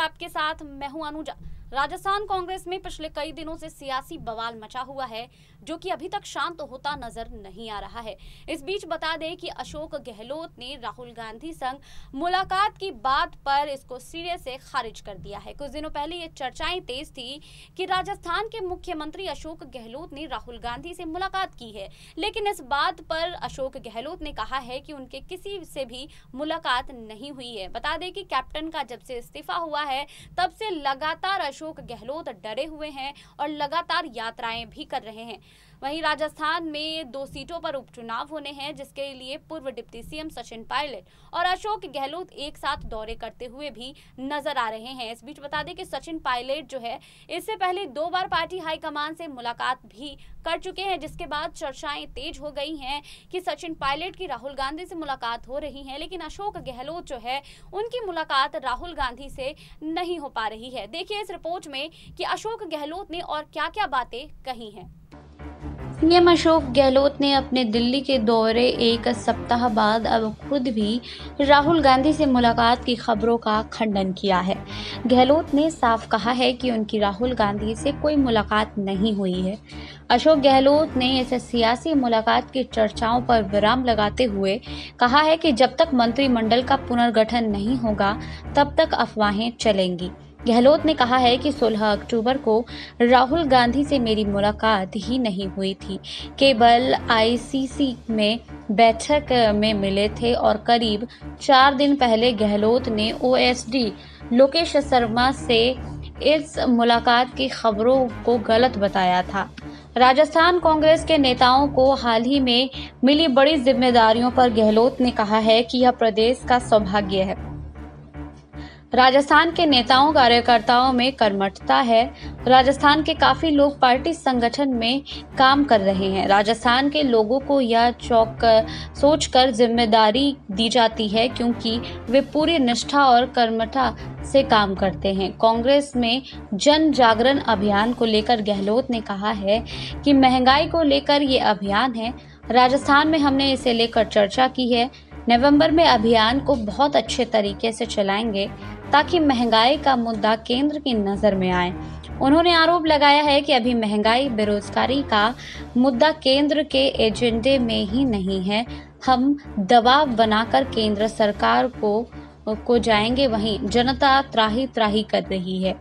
आपके साथ मैं हूं अनुजा। राजस्थान कांग्रेस में पिछले कई दिनों से सियासी बवाल मचा हुआ है, जो कि अभी तक शांत होता नजर नहीं आ रहा है। इस बीच बता दें कि अशोक गहलोत ने राहुल गांधी संग मुलाकात की बात पर इसको सिरे से खारिज कर दिया है। कुछ दिनों पहले ये चर्चाएं तेज थी कि राजस्थान के मुख्यमंत्री अशोक गहलोत ने राहुल गांधी से मुलाकात की है, लेकिन इस बात पर अशोक गहलोत ने कहा है कि उनके किसी से भी मुलाकात नहीं हुई है। बता दें कि कैप्टन का जब से इस्तीफा हुआ है तब से लगातार अशोक गहलोत डरे हुए हैं और लगातार यात्राएं भी कर रहे हैं। वहीं राजस्थान में 2 सीटों पर उपचुनाव होने हैं, जिसके लिए पूर्व डिप्टी सीएम सचिन पायलट और अशोक गहलोत एक साथ दौरे करते हुए भी नजर आ रहे हैं। इस बीच बता दें कि सचिन पायलट जो है इससे पहले 2 बार पार्टी हाईकमान से मुलाकात भी कर चुके हैं, जिसके बाद चर्चाएं तेज हो गई हैं कि सचिन पायलट की राहुल गांधी से मुलाकात हो रही है, लेकिन अशोक गहलोत जो है उनकी मुलाकात राहुल गांधी से नहीं हो पा रही है। देखिए इस रिपोर्ट में कि अशोक गहलोत ने और क्या क्या बातें कही हैं। सीएम अशोक गहलोत ने अपने दिल्ली के दौरे एक सप्ताह बाद अब खुद भी राहुल गांधी से मुलाकात की खबरों का खंडन किया है। गहलोत ने साफ कहा है कि उनकी राहुल गांधी से कोई मुलाकात नहीं हुई है। अशोक गहलोत ने इस सियासी मुलाकात की चर्चाओं पर विराम लगाते हुए कहा है कि जब तक मंत्रिमंडल का पुनर्गठन नहीं होगा तब तक अफवाहें चलेंगी। गहलोत ने कहा है कि 16 अक्टूबर को राहुल गांधी से मेरी मुलाकात ही नहीं हुई थी, केवल आईसीसी में बैठक में मिले थे और करीब 4 दिन पहले गहलोत ने ओएसडी लोकेश शर्मा से इस मुलाकात की खबरों को गलत बताया था। राजस्थान कांग्रेस के नेताओं को हाल ही में मिली बड़ी जिम्मेदारियों पर गहलोत ने कहा है कि यह प्रदेश का सौभाग्य है। राजस्थान के नेताओं कार्यकर्ताओं में कर्मठता है। राजस्थान के काफी लोग पार्टी संगठन में काम कर रहे हैं। राजस्थान के लोगों को यह सोचकर जिम्मेदारी दी जाती है क्योंकि वे पूरी निष्ठा और कर्मठता से काम करते हैं। कांग्रेस में जन जागरण अभियान को लेकर गहलोत ने कहा है कि महंगाई को लेकर ये अभियान है। राजस्थान में हमने इसे लेकर चर्चा की है। नवंबर में अभियान को बहुत अच्छे तरीके से चलाएंगे ताकि महंगाई का मुद्दा केंद्र की नजर में आए। उन्होंने आरोप लगाया है कि अभी महंगाई बेरोजगारी का मुद्दा केंद्र के एजेंडे में ही नहीं है। हम दबाव बनाकर केंद्र सरकार को जाएंगे, वहीं जनता त्राही त्राही कर रही है।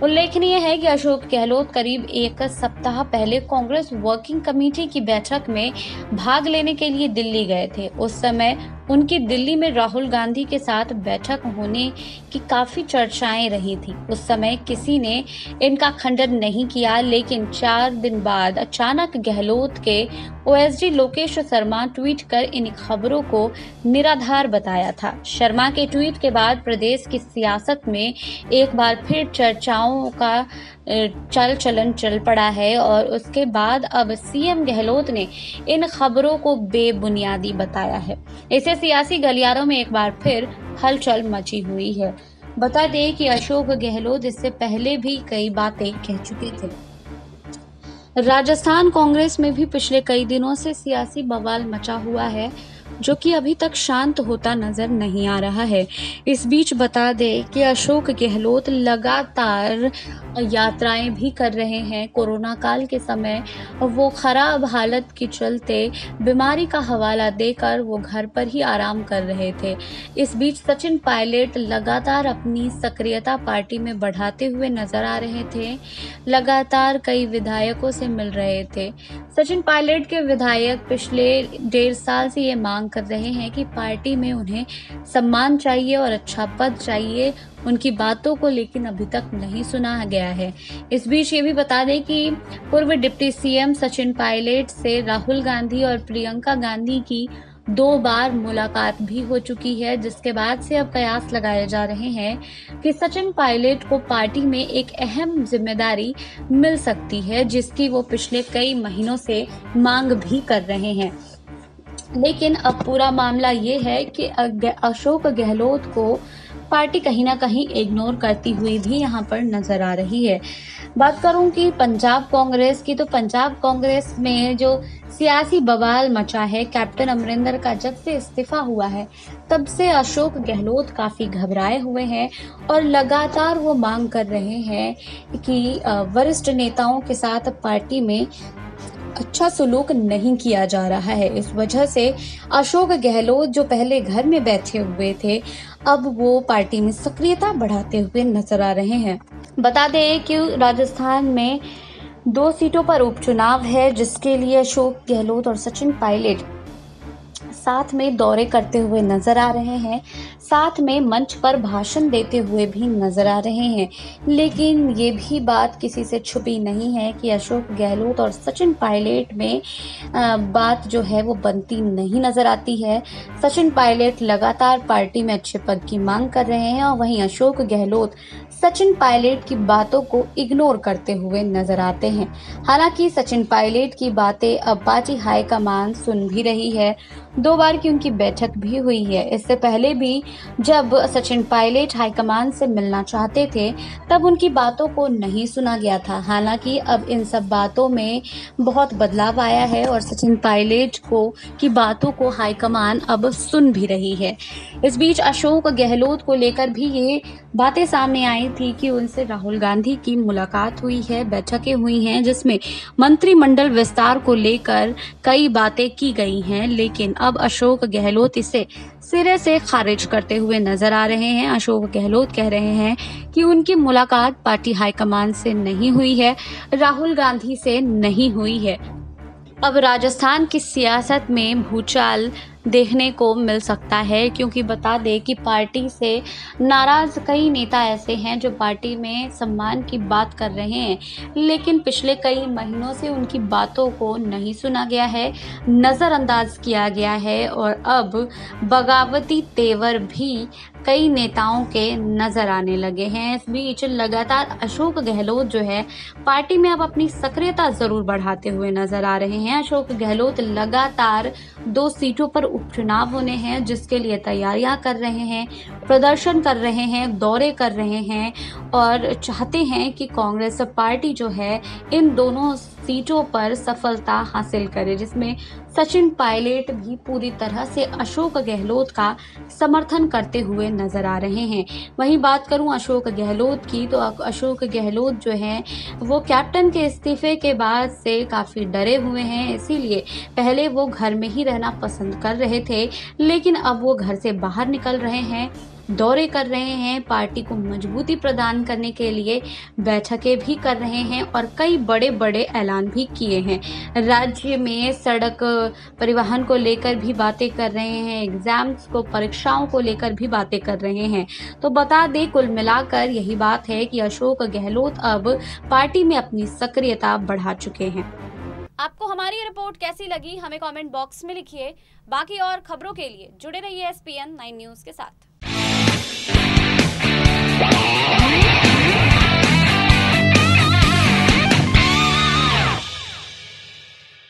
उल्लेखनीय है कि अशोक गहलोत करीब 1 सप्ताह पहले कांग्रेस वर्किंग कमेटी की बैठक में भाग लेने के लिए दिल्ली गए थे। उस समय उनकी दिल्ली में राहुल गांधी के साथ बैठक होने की काफी चर्चाएं रही थी। उस समय किसी ने इनका खंडन नहीं किया, लेकिन 4 दिन बाद अचानक गहलोत के ओएसडी लोकेश शर्मा ट्वीट कर इन खबरों को निराधार बताया था। शर्मा के ट्वीट के बाद प्रदेश की सियासत में एक बार फिर चर्चाओं का चलन चल पड़ा है और उसके बाद अब सीएम गहलोत ने इन खबरों को बेबुनियादी बताया है। इसे सियासी गलियारों में एक बार फिर हलचल मची हुई है। बता दें कि अशोक गहलोत इससे पहले भी कई बातें कह चुके थे। राजस्थान कांग्रेस में भी पिछले कई दिनों से सियासी बवाल मचा हुआ है, जो कि अभी तक शांत होता नजर नहीं आ रहा है। इस बीच बता दें कि अशोक गहलोत लगातार यात्राएं भी कर रहे हैं। कोरोना काल के समय वो खराब हालत के चलते बीमारी का हवाला देकर वो घर पर ही आराम कर रहे थे। इस बीच सचिन पायलट लगातार अपनी सक्रियता पार्टी में बढ़ाते हुए नजर आ रहे थे। लगातार कई विधायकों से मिल रहे थे। सचिन पायलट के विधायक पिछले 1.5 साल से ये मांग कर रहे हैं कि पार्टी में उन्हें सम्मान चाहिए और अच्छा पद चाहिए। उनकी बातों को लेकिन अभी तक नहीं सुना गया है। इस बीच ये भी बता दें कि पूर्व डिप्टी सीएम सचिन पायलट से राहुल गांधी और प्रियंका गांधी की 2 बार मुलाकात भी हो चुकी है, जिसके बाद से अब कयास लगाए जा रहे हैं कि सचिन पायलट को पार्टी में एक अहम जिम्मेदारी मिल सकती है, जिसकी वो पिछले कई महीनों से मांग भी कर रहे हैं। लेकिन अब पूरा मामला ये है कि अशोक गहलोत को पार्टी कहीं ना कहीं इग्नोर करती हुई भी यहाँ पर नजर आ रही है। बात करूं कि पंजाब कांग्रेस की, तो पंजाब कांग्रेस में जो सियासी बवाल मचा है, कैप्टन अमरिंदर का जब से इस्तीफा हुआ है तब से अशोक गहलोत काफी घबराए हुए हैं और लगातार वो मांग कर रहे हैं कि वरिष्ठ नेताओं के साथ पार्टी में अच्छा सुलूक नहीं किया जा रहा है। इस वजह से अशोक गहलोत जो पहले घर में बैठे हुए थे, अब वो पार्टी में सक्रियता बढ़ाते हुए नजर आ रहे हैं। बता दें कि राजस्थान में 2 सीटों पर उपचुनाव है, जिसके लिए अशोक गहलोत और सचिन पायलट साथ में दौरे करते हुए नजर आ रहे हैं, साथ में मंच पर भाषण देते हुए भी नजर आ रहे हैं। लेकिन ये भी बात किसी से छुपी नहीं है कि अशोक गहलोत और सचिन पायलट में बात जो है वो बनती नहीं नजर आती है। सचिन पायलट लगातार पार्टी में अच्छे पद की मांग कर रहे हैं और वहीं अशोक गहलोत सचिन पायलट की बातों को इग्नोर करते हुए नजर आते हैं। हालांकि सचिन पायलट की बातें अब पार्टी हाईकमान सुन भी रही है। 2 बार की उनकी बैठक भी हुई है। इससे पहले भी जब सचिन पायलट हाईकमान से मिलना चाहते थे तब उनकी बातों को नहीं सुना गया था। हालांकि अब इन सब बातों में बहुत बदलाव आया है और सचिन पायलट की बातों को हाईकमान अब सुन भी रही है। इस बीच अशोक गहलोत को लेकर भी ये बातें सामने आई थी कि उनसे राहुल गांधी की मुलाकात हुई है, बैठकें हुई हैं, जिसमें मंत्रिमंडल विस्तार को लेकर कई बातें की गई हैं। लेकिन अब अशोक गहलोत इसे सिरे से खारिज करते हुए नजर आ रहे हैं। अशोक गहलोत कह रहे हैं कि उनकी मुलाकात पार्टी हाईकमान से नहीं हुई है, राहुल गांधी से नहीं हुई है। अब राजस्थान की सियासत में भूचाल देखने को मिल सकता है, क्योंकि बता दें कि पार्टी से नाराज कई नेता ऐसे हैं जो पार्टी में सम्मान की बात कर रहे हैं, लेकिन पिछले कई महीनों से उनकी बातों को नहीं सुना गया है, नज़रअंदाज किया गया है और अब बगावती तेवर भी कई नेताओं के नजर आने लगे हैं। इस बीच लगातार अशोक गहलोत जो है पार्टी में अब अपनी सक्रियता जरूर बढ़ाते हुए नजर आ रहे हैं। अशोक गहलोत लगातार 2 सीटों पर उपचुनाव होने हैं, जिसके लिए तैयारियां कर रहे हैं, प्रदर्शन कर रहे हैं, दौरे कर रहे हैं और चाहते हैं कि कांग्रेस पार्टी जो है इन दोनों सीटों पर सफलता हासिल करे, जिसमें सचिन पायलट भी पूरी तरह से अशोक गहलोत का समर्थन करते हुए नजर आ रहे हैं। वहीं बात करूं अशोक गहलोत की, तो अशोक गहलोत जो हैं वो कैप्टन के इस्तीफे के बाद से काफी डरे हुए हैं। इसीलिए पहले वो घर में ही रहना पसंद कर रहे थे, लेकिन अब वो घर से बाहर निकल रहे हैं, दौरे कर रहे हैं, पार्टी को मजबूती प्रदान करने के लिए बैठकें भी कर रहे हैं और कई बड़े बड़े ऐलान भी किए हैं। राज्य में सड़क परिवहन को लेकर भी बातें कर रहे हैं, एग्जाम्स को, परीक्षाओं को लेकर भी बातें कर रहे हैं। तो बता दें, कुल मिलाकर यही बात है कि अशोक गहलोत अब पार्टी में अपनी सक्रियता बढ़ा चुके हैं। आपको हमारी रिपोर्ट कैसी लगी हमें कमेंट बॉक्स में लिखिए। बाकी और खबरों के लिए जुड़े रहिए SPN 9 न्यूज के साथ।